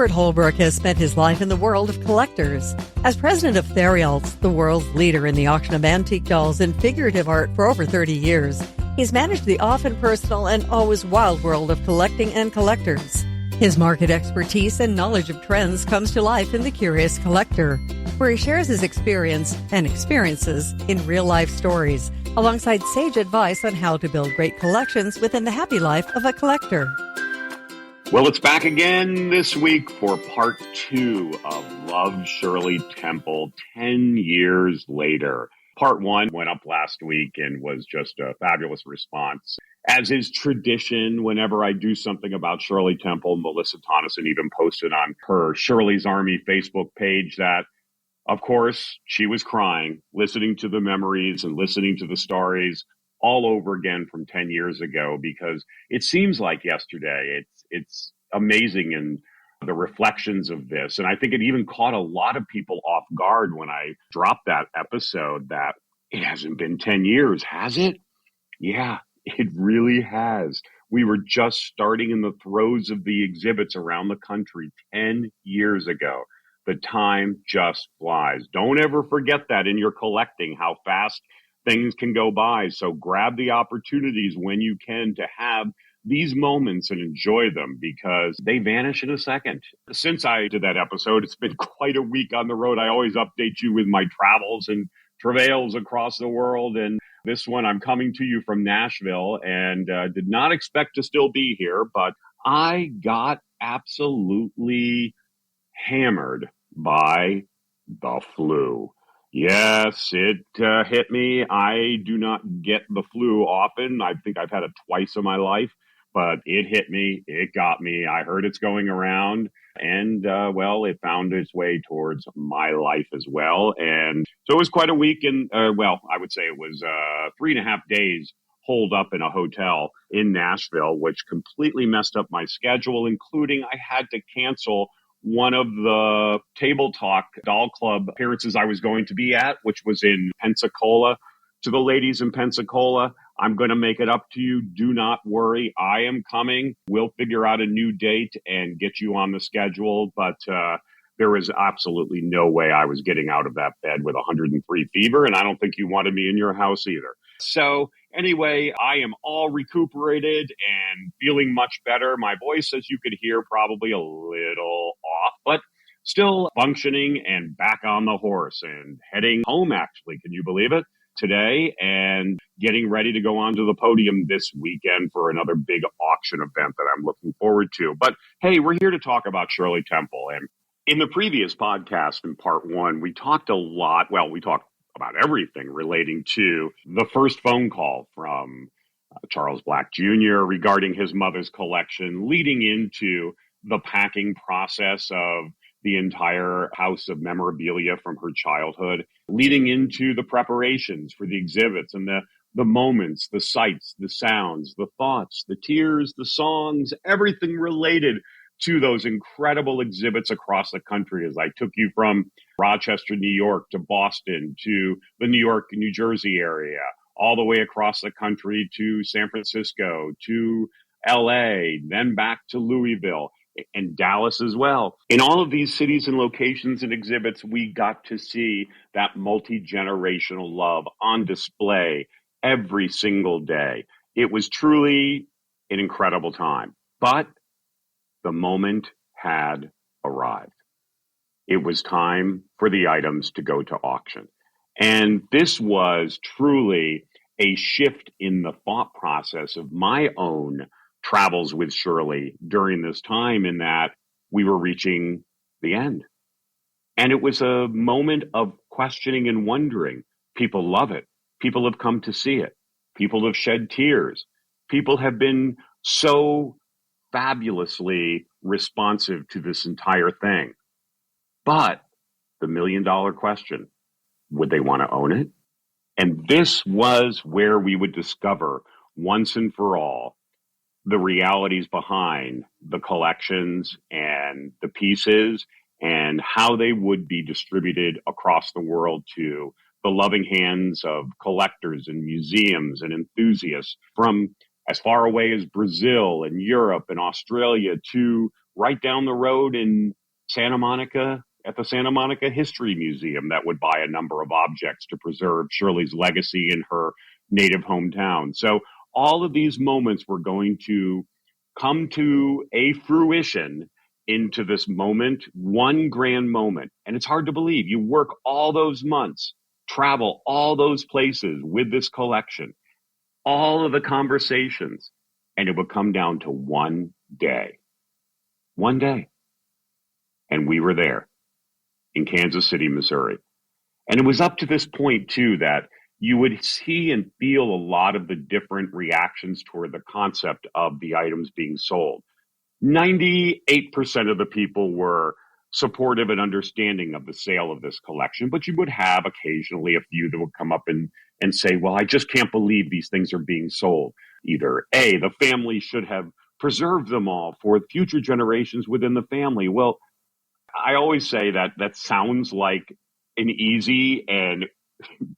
Stuart Holbrook has spent his life in the world of collectors. As president of Theriault, the world's leader in the auction of antique dolls and figurative art for over 30 years, he's managed the often personal and always wild world of collecting and collectors. His market expertise and knowledge of trends comes to life in The Curious Collector, where he shares his experience and experiences in real-life stories, alongside sage advice on how to build great collections within the happy life of a collector. Well, it's back again this week for part 2 of Love Shirley Temple, 10 years later. Part 1 went up last week and was just a fabulous response. As is tradition, whenever I do something about Shirley Temple, Melissa Tonneson even posted on her Shirley's Army Facebook page that, of course, she was crying, listening to the memories and listening to the stories all over again from 10 years ago, because it seems like yesterday. It's amazing in the reflections of this. And I think it even caught a lot of people off guard when I dropped that episode that it hasn't been 10 years, has it? Yeah, it really has. We were just starting in the throes of the exhibits around the country 10 years ago. The time just flies. Don't ever forget that in your collecting, how fast things can go by. So grab the opportunities when you can to have these moments and enjoy them, because they vanish in a second. Since I did that episode, it's been quite a week on the road. I always update you with my travels and travails across the world. And this one, I'm coming to you from Nashville and did not expect to still be here, but I got absolutely hammered by the flu. Yes, it hit me. I do not get the flu often. I think I've had it twice in my life, but it hit me. It got me. I heard it's going around, and well, it found its way towards my life as well. And so it was quite a week. And well, I would say it was 3.5 days holed up in a hotel in Nashville, which completely messed up my schedule, including I had to cancel one of the Table Talk Doll Club appearances I was going to be at, which was in Pensacola. To the ladies in Pensacola, I'm going to make it up to you. Do not worry. I am coming. We'll figure out a new date and get you on the schedule. But there was absolutely no way I was getting out of that bed with 103 fever, and I don't think you wanted me in your house either. So anyway, I am all recuperated and feeling much better. My voice, as you could hear, probably a little off, but still functioning and back on the horse and heading home, actually. Can you believe it? Today, and getting ready to go onto the podium this weekend for another big auction event that I'm looking forward to. But hey, we're here to talk about Shirley Temple. And in the previous podcast, in part 1, we talked a lot. Well, we talked about everything relating to the first phone call from Charles Black Jr. regarding his mother's collection, leading into the packing process of the entire house of memorabilia from her childhood, leading into the preparations for the exhibits and the moments, the sights, the sounds, the thoughts, the tears, the songs, everything related to those incredible exhibits across the country, as I took you from Rochester, New York to Boston to the New York, New Jersey area, all the way across the country to San Francisco, to LA, then back to Louisville and Dallas as well. In all of these cities and locations and exhibits, we got to see that multi-generational love on display every single day. It was truly an incredible time. But the moment had arrived. It was time for the items to go to auction. And this was truly a shift in the thought process of my own travels with Shirley during this time, in that we were reaching the end. And it was a moment of questioning and wondering. People love it. People have come to see it. People have shed tears. People have been so fabulously responsive to this entire thing. But the $1 million question, would they want to own it? And this was where we would discover once and for all the realities behind the collections and the pieces and how they would be distributed across the world to the loving hands of collectors and museums and enthusiasts from as far away as Brazil and Europe and Australia to right down the road in Santa Monica at the Santa Monica History Museum that would buy a number of objects to preserve Shirley's legacy in her native hometown. So all of these moments were going to come to a fruition into this moment, one grand moment. And it's hard to believe. You work all those months, travel all those places with this collection, all of the conversations, and it would come down to one day. One day. And we were there in Kansas City, Missouri. And it was up to this point, too, that you would see and feel a lot of the different reactions toward the concept of the items being sold. 98% of the people were supportive and understanding of the sale of this collection, but you would have occasionally a few that would come up and say, well, I just can't believe these things are being sold. Either A, the family should have preserved them all for future generations within the family. Well, I always say that that sounds like an easy and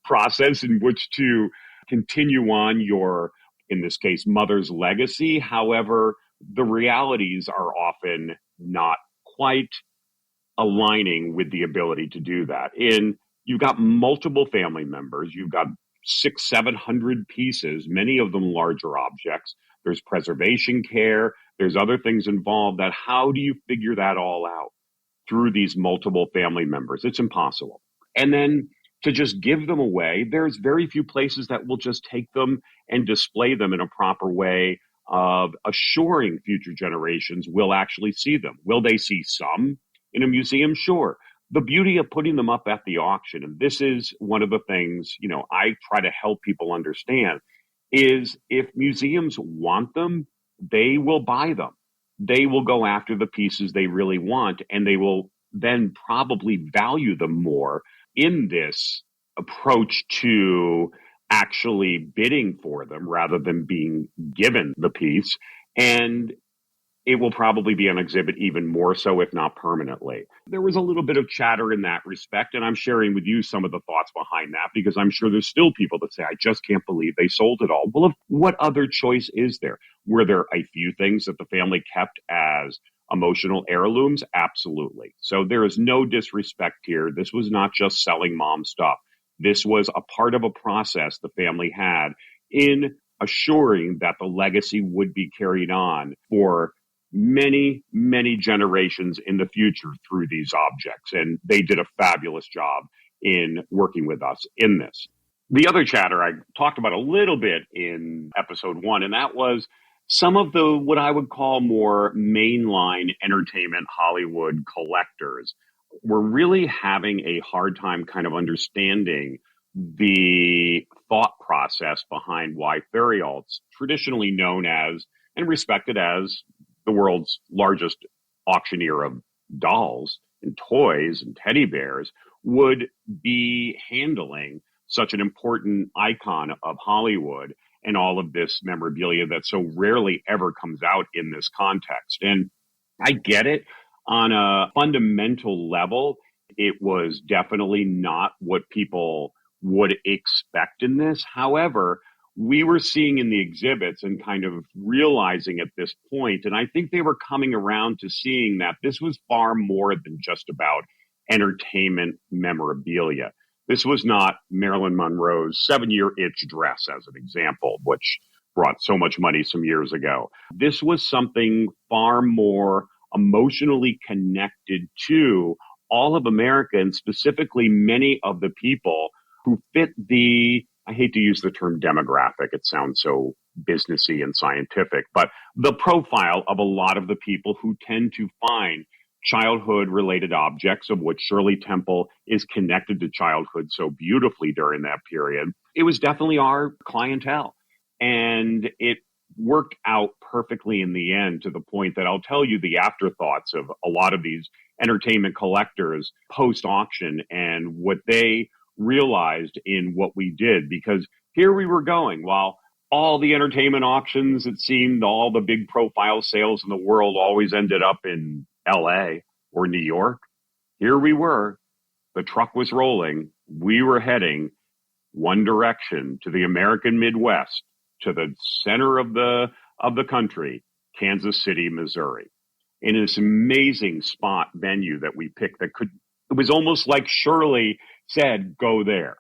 process in which to continue on your, in this case, mother's legacy. However, the realities are often not quite aligning with the ability to do that. You've got multiple family members, you've got 600-700 pieces, many of them larger objects. There's preservation care, there's other things involved. That how do you figure that all out through these multiple family members? It's impossible. And then to just give them away, there's very few places that will just take them and display them in a proper way of assuring future generations will actually see them. Will they see some in a museum? Sure. The beauty of putting them up at the auction, and this is one of the things, I try to help people understand, is if museums want them, they will buy them. They will go after the pieces they really want, and they will then probably value them more in this approach to actually bidding for them rather than being given the piece. And it will probably be on exhibit even more so, if not permanently. There was a little bit of chatter in that respect, and I'm sharing with you some of the thoughts behind that, because I'm sure there's still people that say, I just can't believe they sold it all. Well, what other choice is there? Were there a few things that the family kept as emotional heirlooms? Absolutely. So there is no disrespect here. This was not just selling mom stuff. This was a part of a process the family had in assuring that the legacy would be carried on for many, many generations in the future through these objects. And they did a fabulous job in working with us in this. The other chatter I talked about a little bit in episode 1, and that was some of the, what I would call more mainline entertainment Hollywood collectors were really having a hard time kind of understanding the thought process behind why Theriault's, traditionally known as and respected as the world's largest auctioneer of dolls and toys and teddy bears, would be handling such an important icon of Hollywood and all of this memorabilia that so rarely ever comes out in this context. And I get it. On a fundamental level, it was definitely not what people would expect in this. However, we were seeing in the exhibits and kind of realizing at this point, and I think they were coming around to seeing that this was far more than just about entertainment memorabilia. This was not Marilyn Monroe's 7-year itch dress, as an example, which brought so much money some years ago. This was something far more emotionally connected to all of America, and specifically many of the people who fit the, I hate to use the term demographic, it sounds so businessy and scientific, but the profile of a lot of the people who tend to find childhood-related objects, of which Shirley Temple is connected to childhood so beautifully during that period. It was definitely our clientele. And it worked out perfectly in the end, to the point that I'll tell you the afterthoughts of a lot of these entertainment collectors post-auction and what they realized in what we did. Because here we were going, while all the entertainment auctions, it seemed, all the big profile sales in the world always ended up in LA or New York. Here we were, the truck was rolling, we were heading one direction to the American Midwest, to the center of the country, Kansas City, Missouri. in this amazing spot venue that we picked it was almost like Shirley said, go there.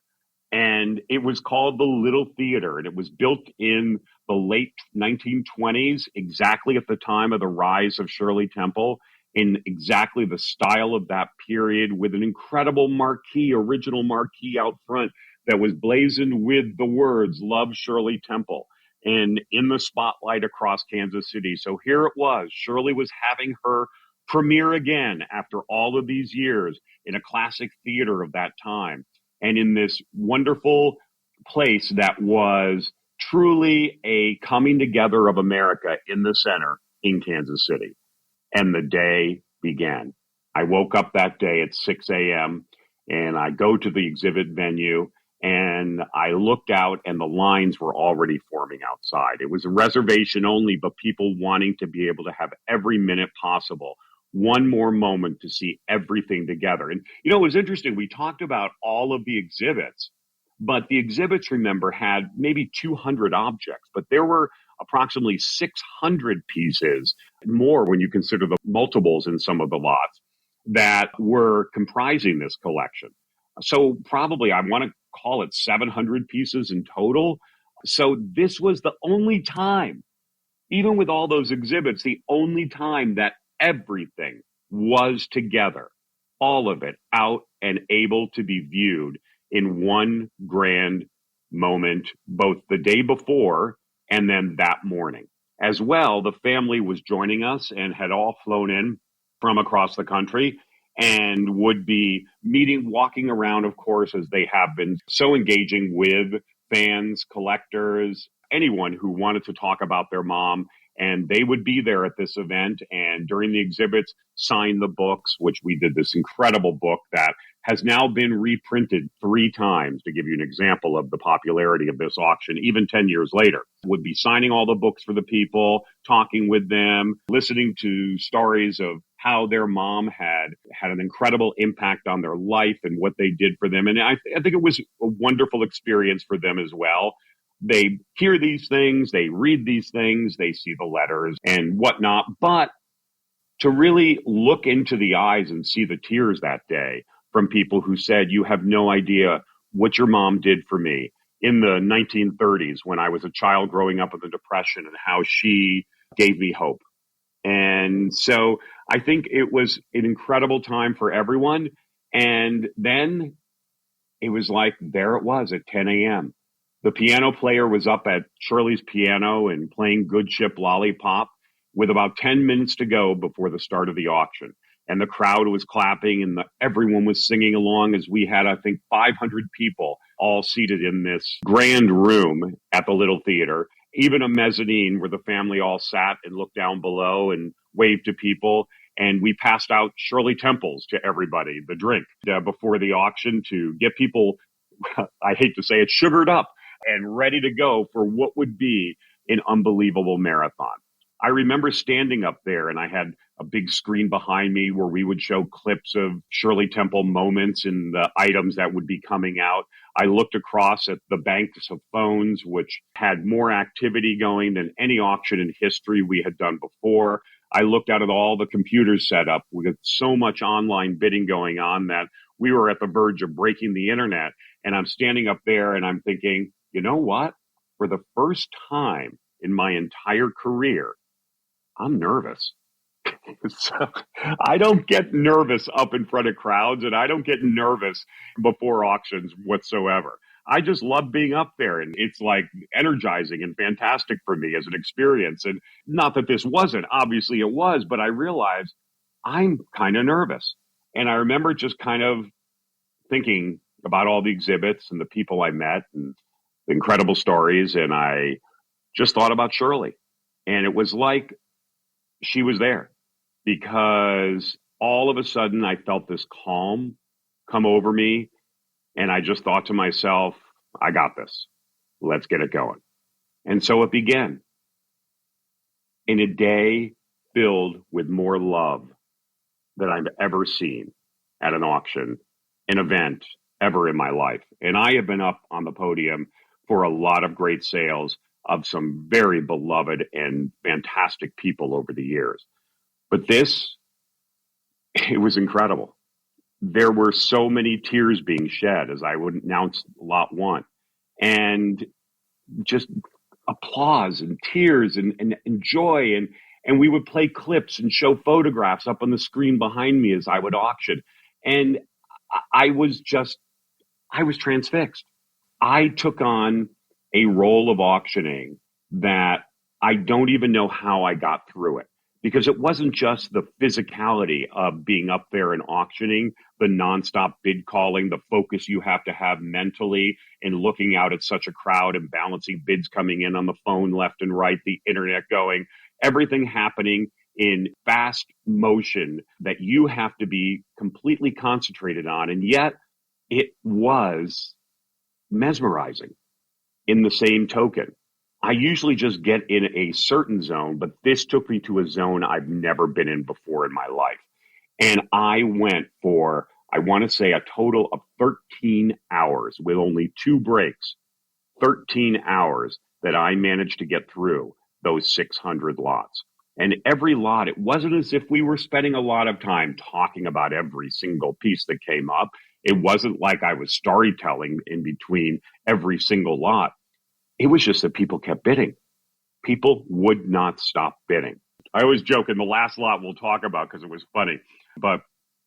And it was called the Little Theater, and it was built in the late 1920s, exactly at the time of the rise of Shirley Temple, in exactly the style of that period, with an incredible original marquee out front that was blazoned with the words, Love Shirley Temple, and in the spotlight across Kansas City. So here it was. Shirley was having her premiere again after all of these years in a classic theater of that time, and in this wonderful place that was truly a coming together of America in the center in Kansas City. And the day began. I woke up that day at 6 a.m. and I go to the exhibit venue and I looked out and the lines were already forming outside. It was a reservation only, but people wanting to be able to have every minute possible. One more moment to see everything together. And, it was interesting. We talked about all of the exhibits, but the exhibits, remember, had maybe 200 objects, but there were approximately 600 pieces, more when you consider the multiples in some of the lots, that were comprising this collection. So probably I want to call it 700 pieces in total. So this was the only time, even with all those exhibits, the only time that everything was together, all of it out and able to be viewed in one grand moment, both the day before and then that morning. As well, the family was joining us and had all flown in from across the country and would be walking around, of course, as they have been so engaging with fans, collectors, anyone who wanted to talk about their mom. And they would be there at this event and during the exhibits sign the books, which we did this incredible book that has now been reprinted 3 times, to give you an example of the popularity of this auction, even 10 years later. Would be signing all the books for the people, talking with them, listening to stories of how their mom had an incredible impact on their life and what they did for them. And I think it was a wonderful experience for them as well. They hear these things, they read these things, they see the letters and whatnot. But to really look into the eyes and see the tears that day from people who said, you have no idea what your mom did for me in the 1930s when I was a child growing up in the Depression, and how she gave me hope. And so I think it was an incredible time for everyone. And then it was like, there it was at 10 a.m. The piano player was up at Shirley's piano and playing Good Ship Lollipop with about 10 minutes to go before the start of the auction. And the crowd was clapping and everyone was singing along as we had, I think, 500 people all seated in this grand room at the Little Theater, even a mezzanine where the family all sat and looked down below and waved to people. And we passed out Shirley Temples to everybody, the drink, before the auction to get people, I hate to say it, sugared up and ready to go for what would be an unbelievable marathon. I remember standing up there and I had a big screen behind me where we would show clips of Shirley Temple moments and the items that would be coming out. I looked across at the banks of phones, which had more activity going than any auction in history we had done before. I looked out at all the computers set up with so much online bidding going on that we were at the verge of breaking the internet. And I'm standing up there and I'm thinking, you know what? For the first time in my entire career, I'm nervous. So I don't get nervous up in front of crowds and I don't get nervous before auctions whatsoever. I just love being up there, and it's like energizing and fantastic for me as an experience. And not that this wasn't, obviously it was, but I realized I'm kind of nervous. And I remember just kind of thinking about all the exhibits and the people I met and the incredible stories. And I just thought about Shirley, and it was like she was there, because all of a sudden I felt this calm come over me. And I just thought to myself, I got this. Let's get it going. And so it began in a day filled with more love than I've ever seen at an auction, an event ever in my life. And I have been up on the podium for a lot of great sales of some very beloved and fantastic people over the years. But this, it was incredible. There were so many tears being shed as I would announce lot one, and just applause and tears and joy. And we would play clips and show photographs up on the screen behind me as I would auction. And I was transfixed. I took on a role of auctioning that I don't even know how I got through it, because it wasn't just the physicality of being up there and auctioning, the nonstop bid calling, the focus you have to have mentally in looking out at such a crowd and balancing bids coming in on the phone left and right, the internet going, everything happening in fast motion that you have to be completely concentrated on. And yet it was mesmerizing in the same token. I usually just get in a certain zone, but this took me to a zone I've never been in before in my life. And I went for, I want to say, a total of 13 hours with only 2 breaks, 13 hours that I managed to get through those 600 lots. And every lot, it wasn't as if we were spending a lot of time talking about every single piece that came up. It wasn't like I was storytelling in between every single lot. It was just that people kept bidding. People would not stop bidding. I always joke, in the last lot we'll talk about because it was funny, but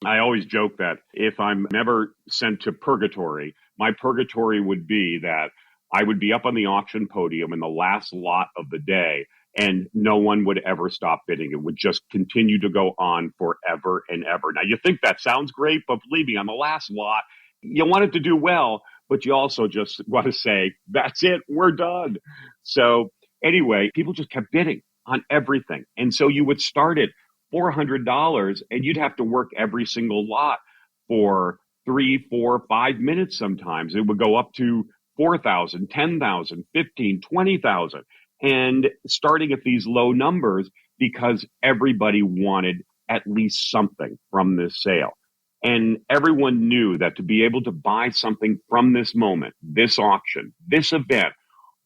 I always joke that if I'm ever sent to purgatory, my purgatory would be that I would be up on the auction podium in the last lot of the day, and no one would ever stop bidding. It would just continue to go on forever and ever. Now, you think that sounds great, but believe me, on the last lot, you want it to do well, but you also just want to say, that's it, we're done. So anyway, people just kept bidding on everything. And so you would start at $400 and you'd have to work every single lot for 3, 4, 5 minutes sometimes. It would go up to 4,000, 10,000, 15, 20,000. And starting at these low numbers because everybody wanted at least something from this sale. And everyone knew that to be able to buy something from this moment, this auction, this event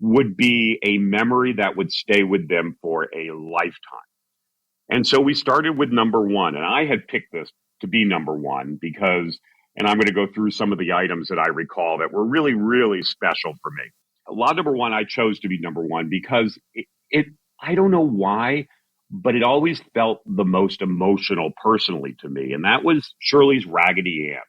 would be a memory that would stay with them for a lifetime. And so we started with number one, and I had picked this to be number one because, and I'm going to go through some of the items that I recall that were really, really special for me. Lot number one, I chose to be number one because it I don't know why, but it always felt the most emotional personally to me. And that was Shirley's Raggedy Ann.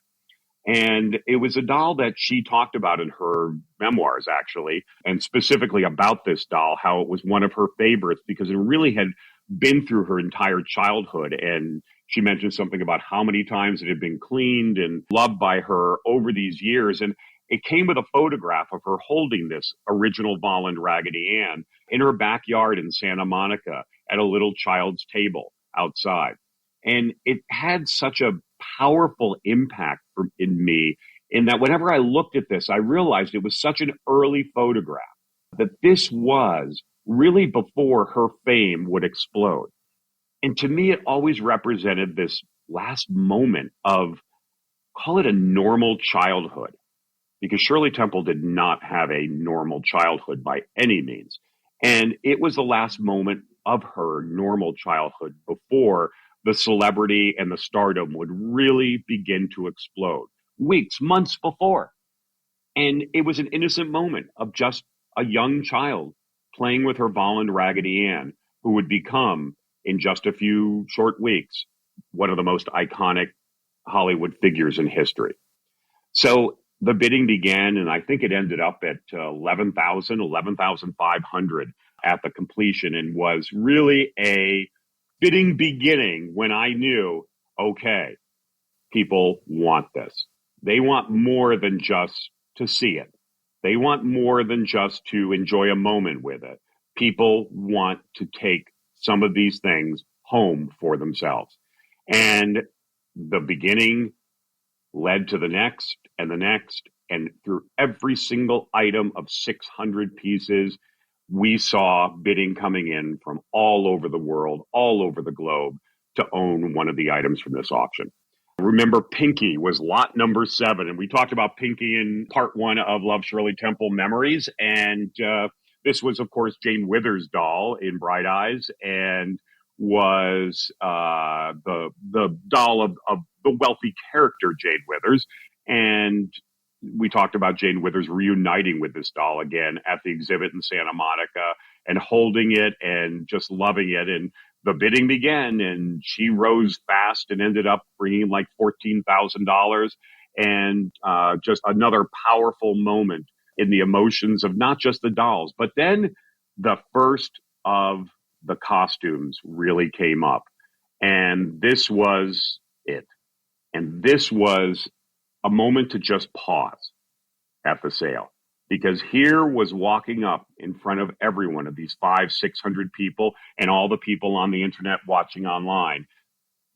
And it was a doll that she talked about in her memoirs, actually, and specifically about this doll, how it was one of her favorites because it really had been through her entire childhood. And she mentioned something about how many times it had been cleaned and loved by her over these years. And it came with a photograph of her holding this original Volland Raggedy Ann in her backyard in Santa Monica at a little child's table outside. And it had such a powerful impact in me in that whenever I looked at this, I realized it was such an early photograph, that this was really before her fame would explode. And to me, it always represented this last moment of, call it a normal childhood, because Shirley Temple did not have a normal childhood by any means. And it was the last moment of her normal childhood before the celebrity and the stardom would really begin to explode, weeks, months before. And it was an innocent moment of just a young child playing with her Volland Raggedy Ann, who would become, in just a few short weeks, one of the most iconic Hollywood figures in history. So the bidding began, and I think it ended up at 11,500 at the completion, and was really a bidding beginning when I knew, okay, people want this. They want more than just to see it. They want more than just to enjoy a moment with it. People want to take some of these things home for themselves. And the beginning led to the next and the next. And through every single item of 600 pieces, we saw bidding coming in from all over the world, all over the globe, to own one of the items from this auction. Remember, Pinky was lot number 7. And we talked about Pinky in part 1 of Love Shirley Temple Memories. And this was, of course, Jane Withers' doll in Bright Eyes. And was the doll of the wealthy character Jane Withers. And we talked about Jane Withers reuniting with this doll again at the exhibit in Santa Monica and holding it and just loving it. And the bidding began, and she rose fast and ended up bringing like $14,000. And just another powerful moment in the emotions of not just the dolls, but then the first of the costumes really came up. And this was it. And this was a moment to just pause at the sale, because here was walking up in front of everyone of these 500-600 people and all the people on the internet watching online,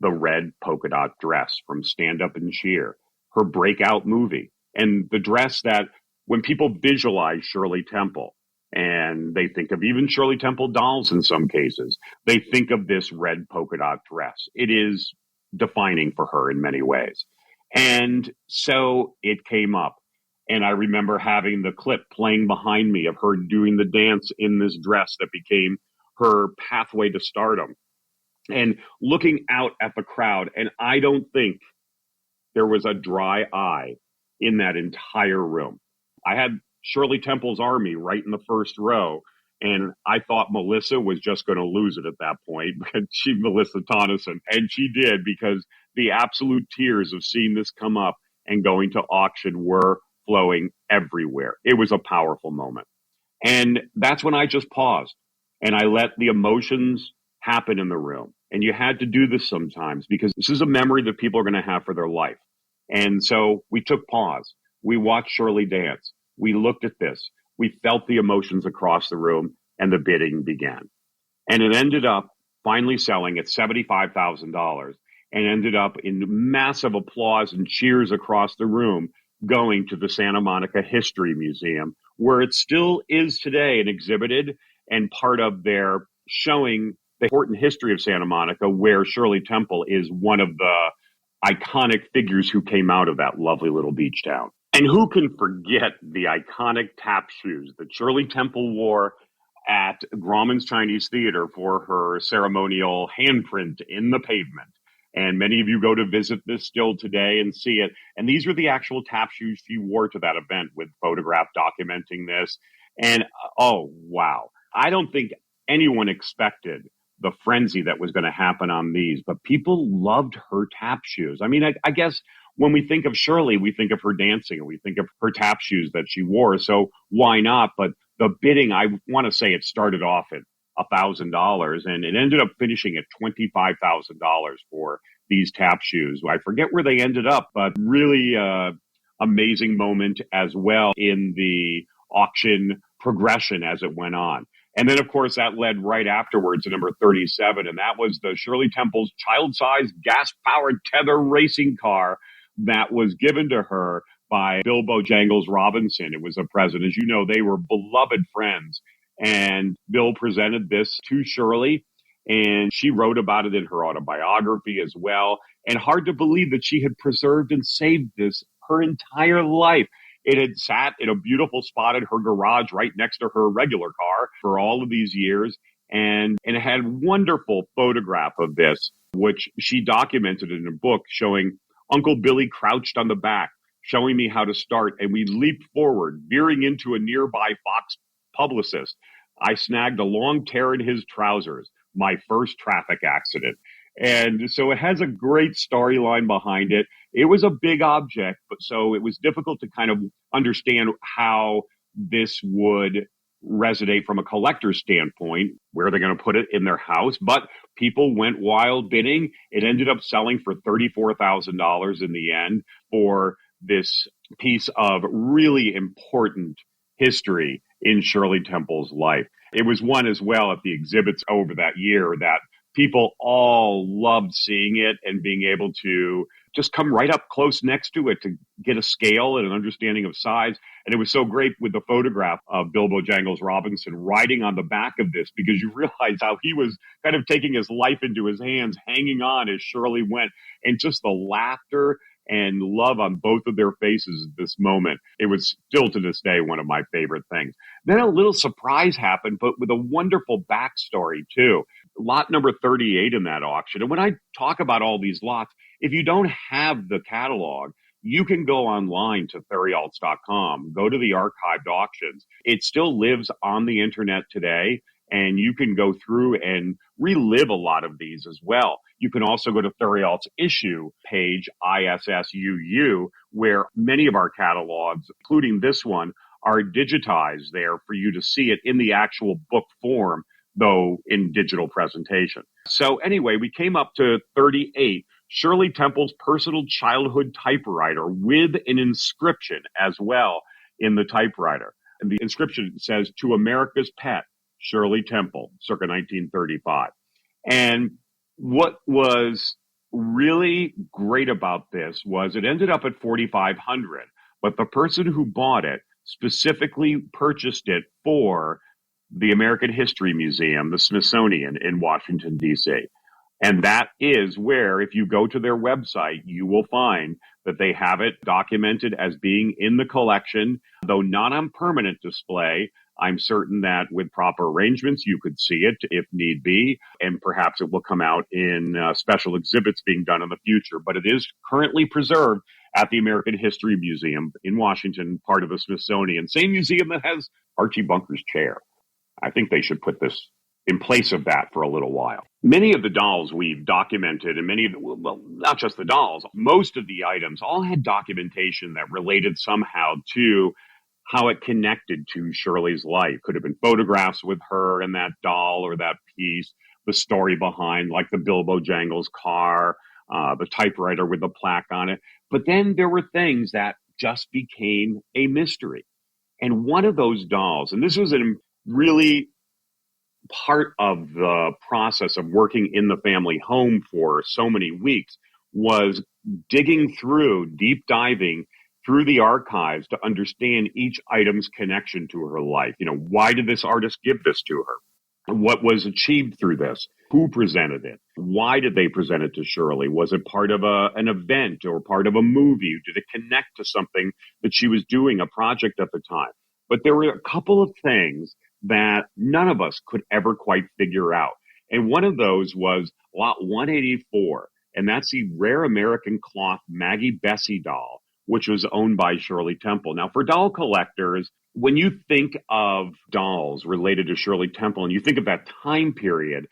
the red polka dot dress from Stand Up and Cheer, her breakout movie, and the dress that when people visualize Shirley Temple and they think of even Shirley Temple dolls in some cases, they think of this red polka dot dress. It is defining for her in many ways. And so it came up. And I remember having the clip playing behind me of her doing the dance in this dress that became her pathway to stardom, and looking out at the crowd. And I don't think there was a dry eye in that entire room. I had Shirley Temple's army right in the first row, and I thought Melissa was just going to lose it at that point, but Melissa Tonneson, and she did, because the absolute tears of seeing this come up and going to auction were flowing everywhere. It was a powerful moment. And that's when I just paused and I let the emotions happen in the room. And you had to do this sometimes, because this is a memory that people are going to have for their life. And so we took pause. We watched Shirley dance. We looked at this. We felt the emotions across the room, and the bidding began. And it ended up finally selling at $75,000, and ended up in massive applause and cheers across the room, going to the Santa Monica History Museum, where it still is today and exhibited, and part of their showing the important history of Santa Monica, where Shirley Temple is one of the iconic figures who came out of that lovely little beach town. And who can forget the iconic tap shoes that Shirley Temple wore at Grauman's Chinese Theater for her ceremonial handprint in the pavement. And many of you go to visit this still today and see it. And these are the actual tap shoes she wore to that event, with photograph documenting this. And oh, wow. I don't think anyone expected the frenzy that was going to happen on these, but people loved her tap shoes. I mean, I guess when we think of Shirley, we think of her dancing and we think of her tap shoes that she wore. So why not? But the bidding, I want to say it started off at $1,000, and it ended up finishing at $25,000 for these tap shoes. I forget where they ended up, but really amazing moment as well in the auction progression as it went on. And then, of course, that led right afterwards to number 37, and that was the Shirley Temple's child-sized gas-powered tether racing car that was given to her by Bill Bojangles Robinson. It was a present. As you know, they were beloved friends. And Bill presented this to Shirley, and she wrote about it in her autobiography as well. And hard to believe that she had preserved and saved this her entire life. It had sat in a beautiful spot in her garage right next to her regular car for all of these years. And it had a wonderful photograph of this, which she documented in a book, showing Uncle Billy crouched on the back, showing me how to start. And we leaped forward, veering into a nearby Fox publicist. I snagged a long tear in his trousers, my first traffic accident. And so it has a great storyline behind it. It was a big object, but so it was difficult to kind of understand how this would resonate from a collector's standpoint, where they're going to put it in their house. But people went wild bidding. It ended up selling for $34,000 in the end for this piece of really important history in Shirley Temple's life. It was one as well at the exhibits over that year that people all loved seeing it and being able to just come right up close next to it to get a scale and an understanding of size. And it was so great with the photograph of Bill Bojangles Robinson riding on the back of this, because you realize how he was kind of taking his life into his hands, hanging on as Shirley went, and just the laughter and love on both of their faces at this moment. It was still to this day one of my favorite things. Then a little surprise happened, but with a wonderful backstory too. lot number 38 in that auction. And when I talk about all these lots, if you don't have the catalog, you can go online to Theriaults.com, go to the archived auctions. It still lives on the internet today, and you can go through and relive a lot of these as well. You can also go to Theriault's issue page, ISSUU, where many of our catalogs, including this one, are digitized there for you to see it in the actual book form, though in digital presentation. So anyway, we came up to 38, Shirley Temple's personal childhood typewriter with an inscription as well in the typewriter. And the inscription says, "To America's pet, Shirley Temple," circa 1935. And what was really great about this was it ended up at 4,500, but the person who bought it specifically purchased it for the American History Museum, the Smithsonian in Washington, D.C. And that is where, if you go to their website, you will find that they have it documented as being in the collection, though not on permanent display. I'm certain that with proper arrangements, you could see it if need be, and perhaps it will come out in special exhibits being done in the future. But it is currently preserved at the American History Museum in Washington, part of the Smithsonian, same museum that has Archie Bunker's chair. I think they should put this in place of that for a little while. Many of the dolls we've documented, and many of the, well, not just the dolls, most of the items all had documentation that related somehow to how it connected to Shirley's life. Could have been photographs with her and that doll or that piece, the story behind, like the Bilbo Jangles car, the typewriter with the plaque on it. But then there were things that just became a mystery. And one of those dolls, and this was a really part of the process of working in the family home for so many weeks, was digging through, deep diving through the archives to understand each item's connection to her life. You know, why did this artist give this to her? What was achieved through this? Who presented it? Why did they present it to Shirley? Was it part of an event or part of a movie? Did it connect to something that she was doing, a project at the time? But there were a couple of things that none of us could ever quite figure out. And one of those was lot 184, and that's the rare American cloth Maggie Bessie doll, which was owned by Shirley Temple. Now, for doll collectors, when you think of dolls related to Shirley Temple and you think of that time period,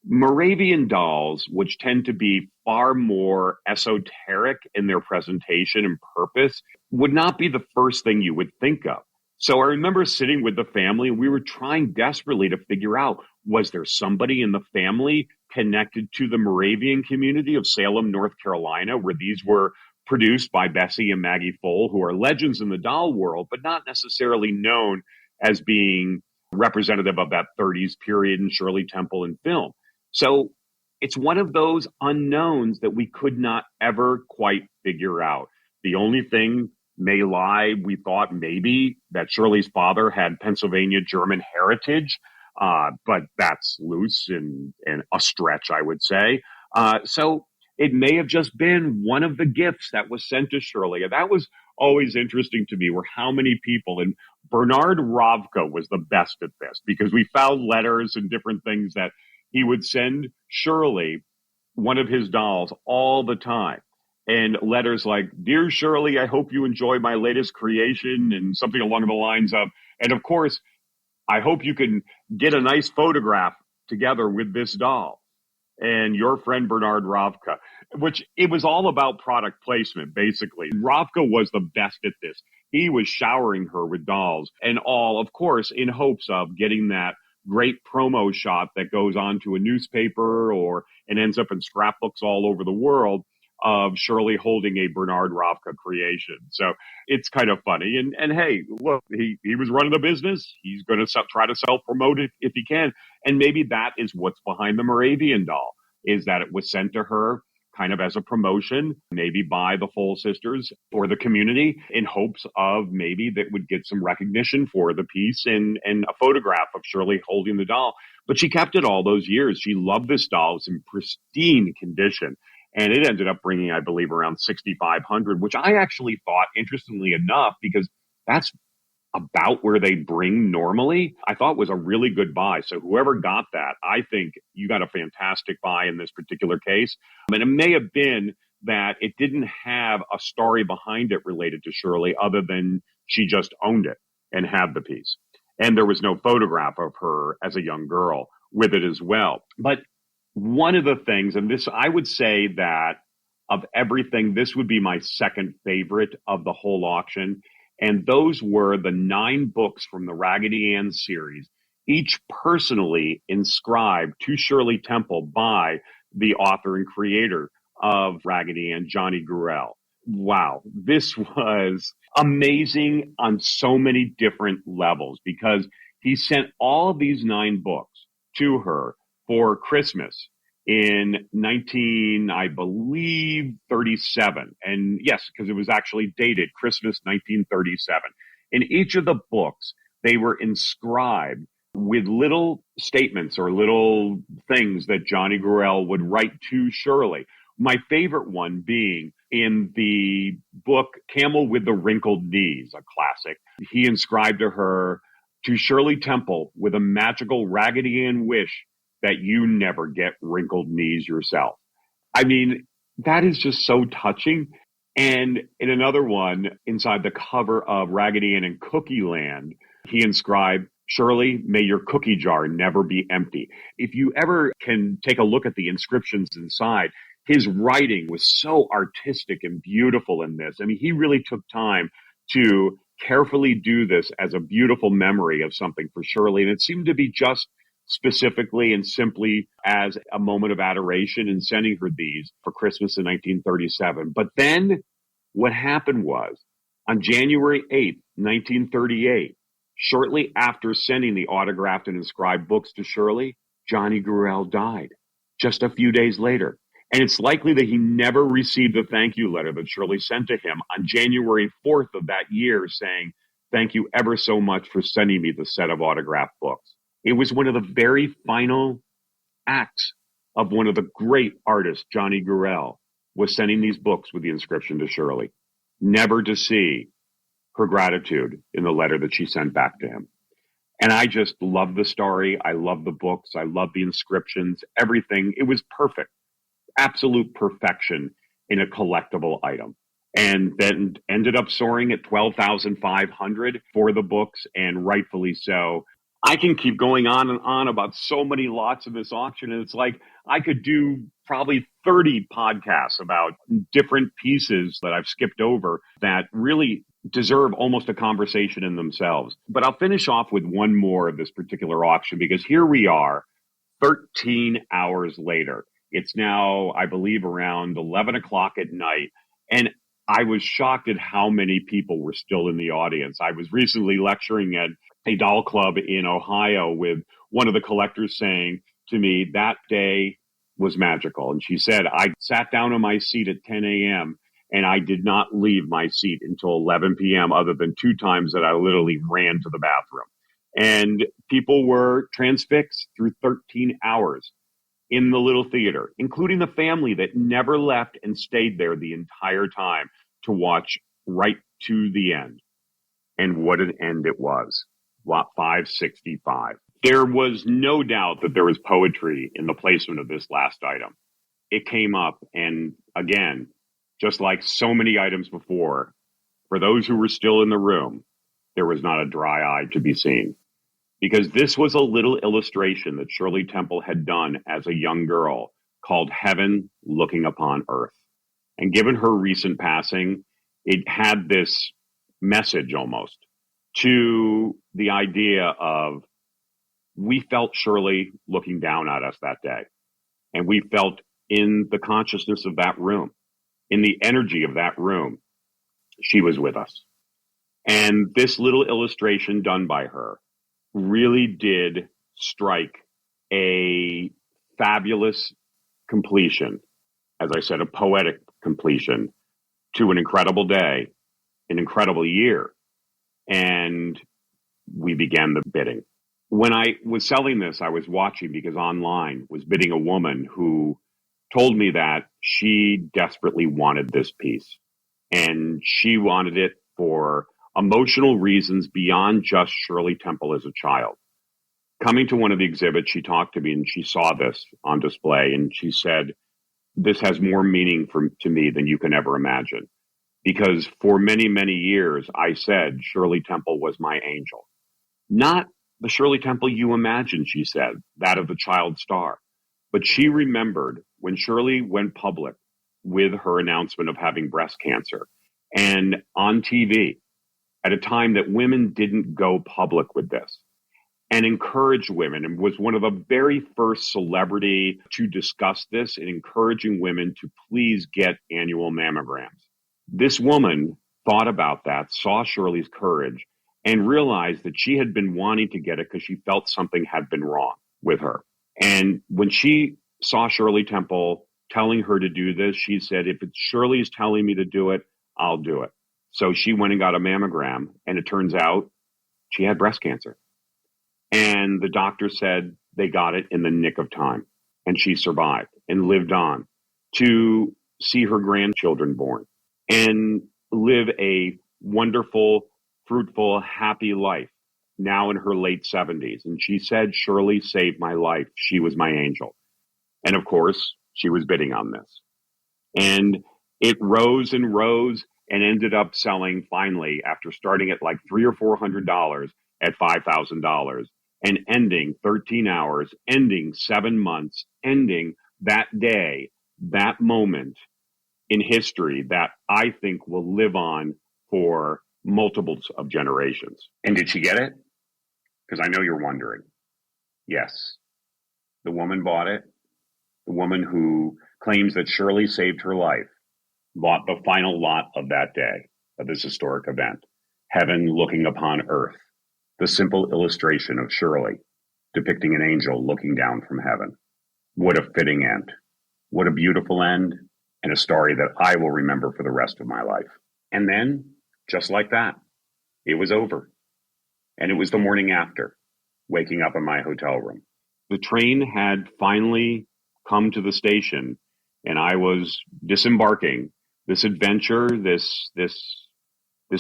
Moravian dolls, which tend to be far more esoteric in their presentation and purpose, would not be the first thing you would think of. So I remember sitting with the family, and we were trying desperately to figure out, was there somebody in the family connected to the Moravian community of Salem, North Carolina, where these were produced by Bessie and Maggie Full, who are legends in the doll world, but not necessarily known as being representative of that 30s period in Shirley Temple and film. So it's one of those unknowns that we could not ever quite figure out. The only thing may lie, we thought maybe that Shirley's father had Pennsylvania German heritage, but that's loose and a stretch, I would say. So it may have just been one of the gifts that was sent to Shirley. And that was always interesting to me, were how many people, and Bernard Ravka was the best at this, because we found letters and different things that he would send Shirley, one of his dolls, all the time. And letters like, "Dear Shirley, I hope you enjoy my latest creation," and something along the lines of, and of course, "I hope you can get a nice photograph together with this doll. And your friend Bernard Ravka," which it was all about product placement, basically. Ravka was the best at this. He was showering her with dolls and all, of course, in hopes of getting that great promo shot that goes on to a newspaper and ends up in scrapbooks all over the world of Shirley holding a Bernard Ravka creation. So it's kind of funny. And hey, look, he was running the business. He's going to try to self-promote it if he can. And maybe that is what's behind the Moravian doll, is that it was sent to her kind of as a promotion, maybe by the Full sisters or the community, in hopes of maybe that would get some recognition for the piece and a photograph of Shirley holding the doll. But she kept it all those years. She loved this doll. It was in pristine condition. And it ended up bringing, I believe, around $6,500, which I actually thought, interestingly enough, because that's about where they bring normally, I thought was a really good buy. So whoever got that, I think you got a fantastic buy in this particular case. And it may have been that it didn't have a story behind it related to Shirley other than she just owned it and had the piece. And there was no photograph of her as a young girl with it as well. But one of the things, and this, I would say that of everything, this would be my second favorite of the whole auction. And those were the 9 books from the Raggedy Ann series, each personally inscribed to Shirley Temple by the author and creator of Raggedy Ann, Johnny Gruelle. Wow, this was amazing on so many different levels because he sent all of these 9 books to her for Christmas in 37. And yes, because it was actually dated Christmas 1937. In each of the books, they were inscribed with little statements or little things that Johnny Gruelle would write to Shirley. My favorite one being in the book Camel with the Wrinkled Knees, a classic. He inscribed to her, "To Shirley Temple with a magical Raggedy Ann wish that you never get wrinkled knees yourself." I mean, that is just so touching. And in another one, inside the cover of Raggedy Ann and Cookie Land, he inscribed, "Shirley, may your cookie jar never be empty." If you ever can take a look at the inscriptions inside, his writing was so artistic and beautiful in this. I mean, he really took time to carefully do this as a beautiful memory of something for Shirley. And it seemed to be just specifically and simply as a moment of adoration in sending her these for Christmas in 1937. But then what happened was on January 8th, 1938, shortly after sending the autographed and inscribed books to Shirley, Johnny Gruelle died just a few days later. And it's likely that he never received the thank you letter that Shirley sent to him on January 4th of that year saying, "Thank you ever so much for sending me the set of autographed books." It was one of the very final acts of one of the great artists, Johnny Gruelle, was sending these books with the inscription to Shirley, never to see her gratitude in the letter that she sent back to him. And I just love the story. I love the books. I love the inscriptions, everything. It was perfect, absolute perfection in a collectible item. And then ended up soaring at $12,500 for the books, and rightfully so. I can keep going on and on about so many lots of this auction. And it's like I could do probably 30 podcasts about different pieces that I've skipped over that really deserve almost a conversation in themselves. But I'll finish off with one more of this particular auction because here we are 13 hours later. It's now, I believe, around 11 o'clock at night. And I was shocked at how many people were still in the audience. I was recently lecturing at a doll club in Ohio with one of the collectors saying to me, that day was magical. And she said, "I sat down on my seat at 10 a.m. and I did not leave my seat until 11 p.m. other than 2 times that I literally ran to the bathroom." And people were transfixed through 13 hours in the little theater, including the family that never left and stayed there the entire time to watch right to the end. And what an end it was. Lot 565. There was no doubt that there was poetry in the placement of this last item. It came up, and again, just like so many items before, for those who were still in the room, there was not a dry eye to be seen. Because this was a little illustration that Shirley Temple had done as a young girl called Heaven Looking Upon Earth. And given her recent passing, it had this message almost to the idea of we felt Shirley looking down at us that day. And we felt in the consciousness of that room, in the energy of that room, she was with us. And this little illustration done by her really did strike a fabulous completion. As I said, a poetic completion to an incredible day, an incredible year. And we began the bidding. When I was selling this, I was watching because online was bidding a woman who told me that she desperately wanted this piece. And she wanted it for emotional reasons beyond just Shirley Temple as a child. Coming to one of the exhibits, she talked to me and she saw this on display and she said, this has more meaning to me than you can ever imagine. Because for many, many years, I said Shirley Temple was my angel. Not the Shirley Temple you imagine, she said, that of the child star. But she remembered when Shirley went public with her announcement of having breast cancer and on TV at a time that women didn't go public with this and encouraged women and was one of the very first celebrity to discuss this and encouraging women to please get annual mammograms. This woman thought about that, saw Shirley's courage, and realized that she had been wanting to get it because she felt something had been wrong with her. And when she saw Shirley Temple telling her to do this, she said, if it's Shirley's telling me to do it, I'll do it. So she went and got a mammogram, and it turns out she had breast cancer. And the doctor said they got it in the nick of time, and she survived and lived on to see her grandchildren born and live a wonderful, fruitful, happy life now in her late 70s. And she said, Shirley saved my life. She was my angel. And of course, she was bidding on this. And it rose and rose and ended up selling finally after starting at like $300 or $400 at $5,000 and ending 13 hours, ending 7 months, ending that day, that moment in history that I think will live on for multiples of generations. And did she get it? Because I know you're wondering. Yes, the woman bought it. The woman who claims that Shirley saved her life bought the final lot of that day of this historic event, Heaven Looking Upon Earth, the simple illustration of Shirley depicting an angel looking down from heaven. What a fitting end. What a beautiful end, and a story that I will remember for the rest of my life. And then, just like that, it was over. And it was the morning after, waking up in my hotel room. The train had finally come to the station, and I was disembarking. This adventure, this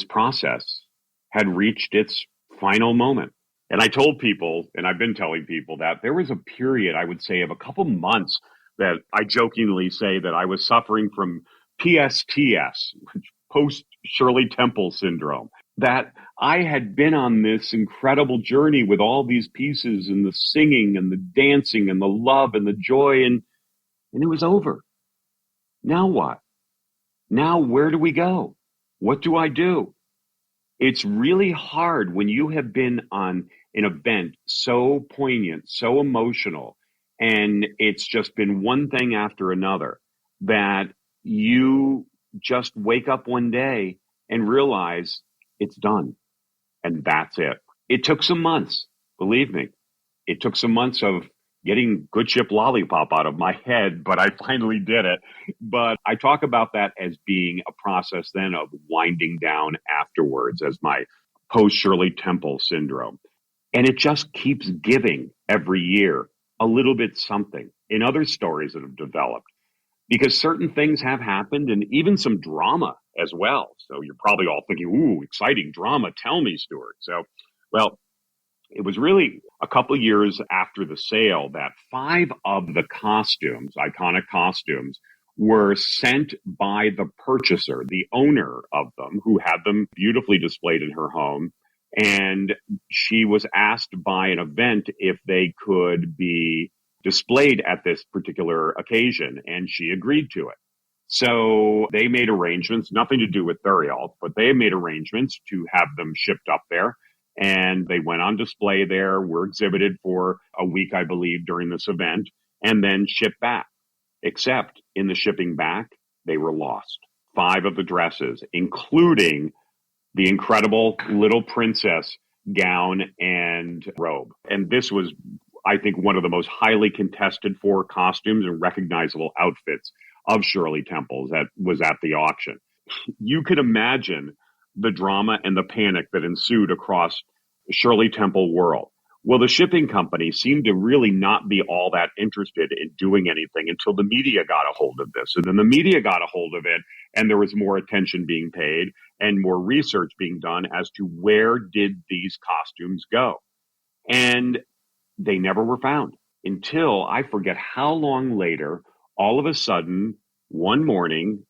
process had reached its final moment. And I told people, and I've been telling people, that there was a period, I would say, of a couple months that I jokingly say that I was suffering from PSTS, post Shirley Temple syndrome, that I had been on this incredible journey with all these pieces and the singing and the dancing and the love and the joy, and it was over. Now what? Now where do we go? What do I do? It's really hard when you have been on an event so poignant, so emotional, and it's just been one thing after another, that you just wake up one day and realize it's done. And that's it. It took some months, believe me. It took some months of getting good ship lollipop out of my head, but I finally did it. But I talk about that as being a process then of winding down afterwards as my post Shirley Temple syndrome. And it just keeps giving every year a little bit something in other stories that have developed, because certain things have happened and even some drama as well. So you're probably all thinking, ooh, exciting drama. Tell me, Stuart. So, well, it was really a couple of years after the sale that 5 of the costumes, iconic costumes, were sent by the purchaser, the owner of them, who had them beautifully displayed in her home. And she was asked by an event if they could be displayed at this particular occasion, and she agreed to it. So they made arrangements, nothing to do with Theriault, but they made arrangements to have them shipped up there. And they went on display there, were exhibited for a week, I believe, during this event, and then shipped back. Except in the shipping back, they were lost. 5 of the dresses, including the incredible little princess gown and robe. And this was, I think, one of the most highly contested for costumes and recognizable outfits of Shirley Temple's that was at the auction. You could imagine the drama and the panic that ensued across the Shirley Temple world. Well, the shipping company seemed to really not be all that interested in doing anything until the media got a hold of this. And then the media got a hold of it, and there was more attention being paid and more research being done as to where did these costumes go. And they never were found until I forget how long later, all of a sudden, one morning,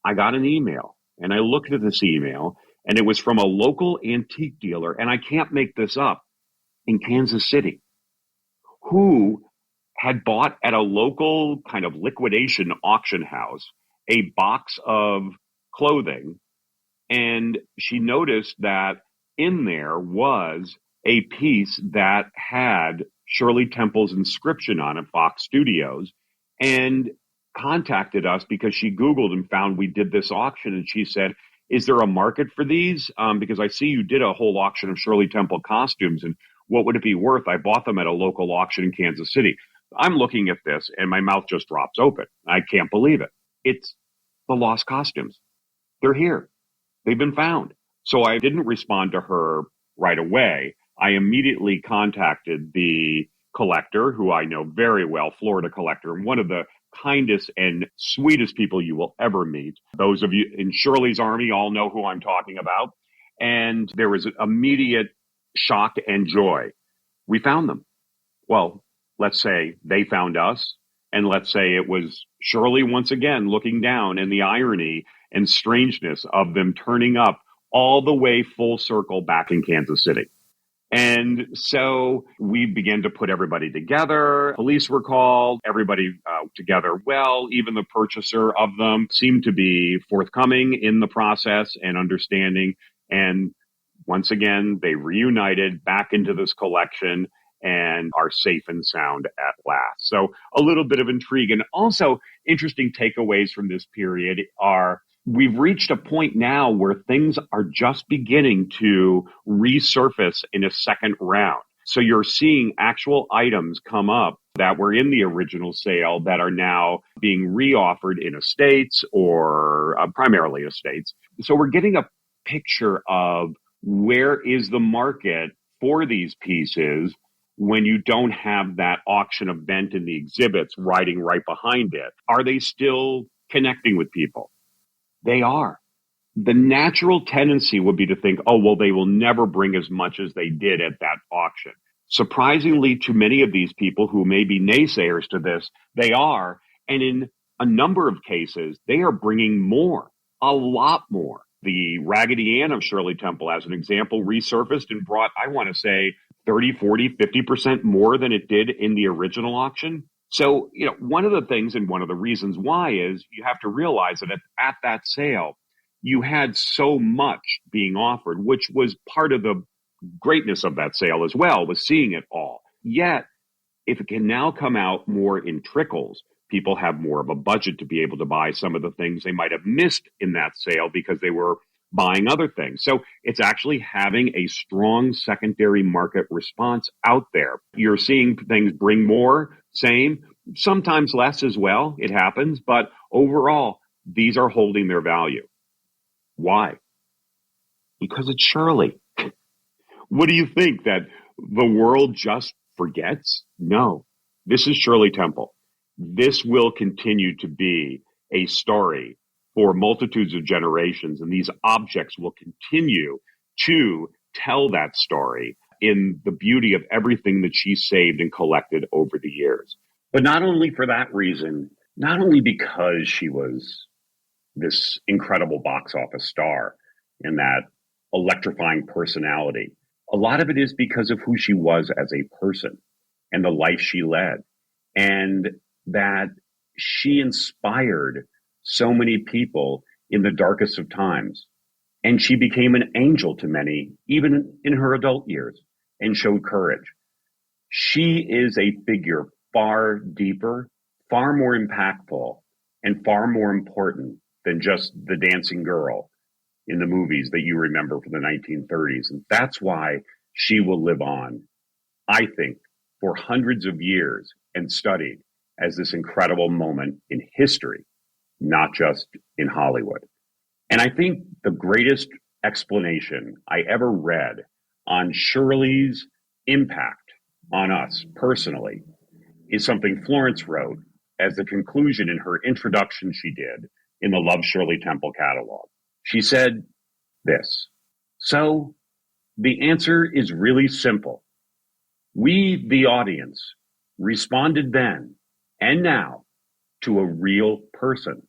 I got an email and I looked at this email and it was from a local antique dealer. And I can't make this up, in Kansas City, who had bought at a local kind of liquidation auction house a box of clothing. And she noticed that in there was a piece that had Shirley Temple's inscription on it, Fox Studios, and contacted us because she Googled and found we did this auction. And she said, is there a market for these? Because I see you did a whole auction of Shirley Temple costumes, and what would it be worth? I bought them at a local auction in Kansas City. I'm looking at this and my mouth just drops open. I can't believe it. It's the lost costumes. They're here. They've been found. So I didn't respond to her right away. I immediately contacted the collector, who I know very well, Florida collector, and one of the kindest and sweetest people you will ever meet. Those of you in Shirley's Army all know who I'm talking about. And there was immediate shock and joy. We found them. Well, let's say they found us, and let's say it was Shirley once again looking down, and the irony and strangeness of them turning up all the way full circle back in Kansas City. And so we began to put everybody together. Police were called, everybody together. Well, even the purchaser of them seemed to be forthcoming in the process and understanding. And once again, they reunited back into this collection and are safe and sound at last. So a little bit of intrigue, and also interesting takeaways from this period are we've reached a point now where things are just beginning to resurface in a second round. So you're seeing actual items come up that were in the original sale that are now being reoffered in estates or primarily estates. So we're getting a picture of where is the market for these pieces when you don't have that auction event in the exhibits riding right behind it. Are they still connecting with people? They are. The natural tendency would be to think, oh, well, they will never bring as much as they did at that auction. Surprisingly, to many of these people who may be naysayers to this, they are. And in a number of cases, they are bringing more, a lot more. The Raggedy Ann of Shirley Temple, as an example, resurfaced and brought, I want to say, 30, 40, 50% more than it did in the original auction. So, one of the things and one of the reasons why is you have to realize that at that sale, you had so much being offered, which was part of the greatness of that sale as well, was seeing it all. Yet, if it can now come out more in trickles, people have more of a budget to be able to buy some of the things they might have missed in that sale because they were buying other things. So it's actually having a strong secondary market response out there. You're seeing things bring more, same, sometimes less as well. It happens. But overall, these are holding their value. Why? Because it's Shirley. What do you think, that the world just forgets? No, this is Shirley Temple. This will continue to be a story for multitudes of generations, and these objects will continue to tell that story in the beauty of everything that she saved and collected over the years. But not only for that reason, not only because she was this incredible box office star and that electrifying personality, a lot of it is because of who she was as a person and the life she led, and that she inspired so many people in the darkest of times. And she became an angel to many, even in her adult years, and showed courage. She is a figure far deeper, far more impactful, and far more important than just the dancing girl in the movies that you remember from the 1930s. And that's why she will live on, I think, for hundreds of years and studied as this incredible moment in history, not just in Hollywood. And I think the greatest explanation I ever read on Shirley's impact on us personally is something Florence wrote as the conclusion in her introduction she did in the Love Shirley Temple catalog. She said this: "So the answer is really simple. We, the audience, responded then and now to a real person.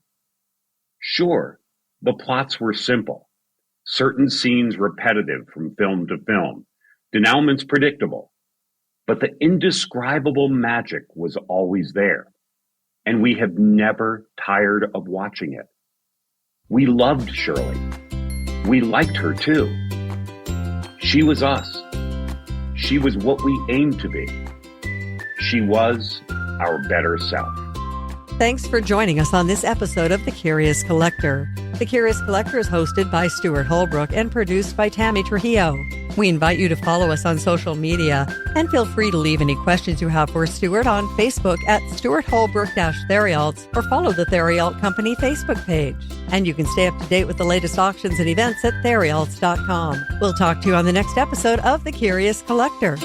Sure, the plots were simple, certain scenes repetitive from film to film, denouements predictable, but the indescribable magic was always there, and we have never tired of watching it. We loved Shirley. We liked her too. She was us. She was what we aimed to be. She was our better self." Thanks for joining us on this episode of The Curious Collector. The Curious Collector is hosted by Stuart Holbrook and produced by Tammy Trujillo. We invite you to follow us on social media and feel free to leave any questions you have for Stuart on Facebook at Stuart Holbrook-Theriault or follow the Theriault Company Facebook page. And you can stay up to date with the latest auctions and events at Theriaults.com. We'll talk to you on the next episode of The Curious Collector.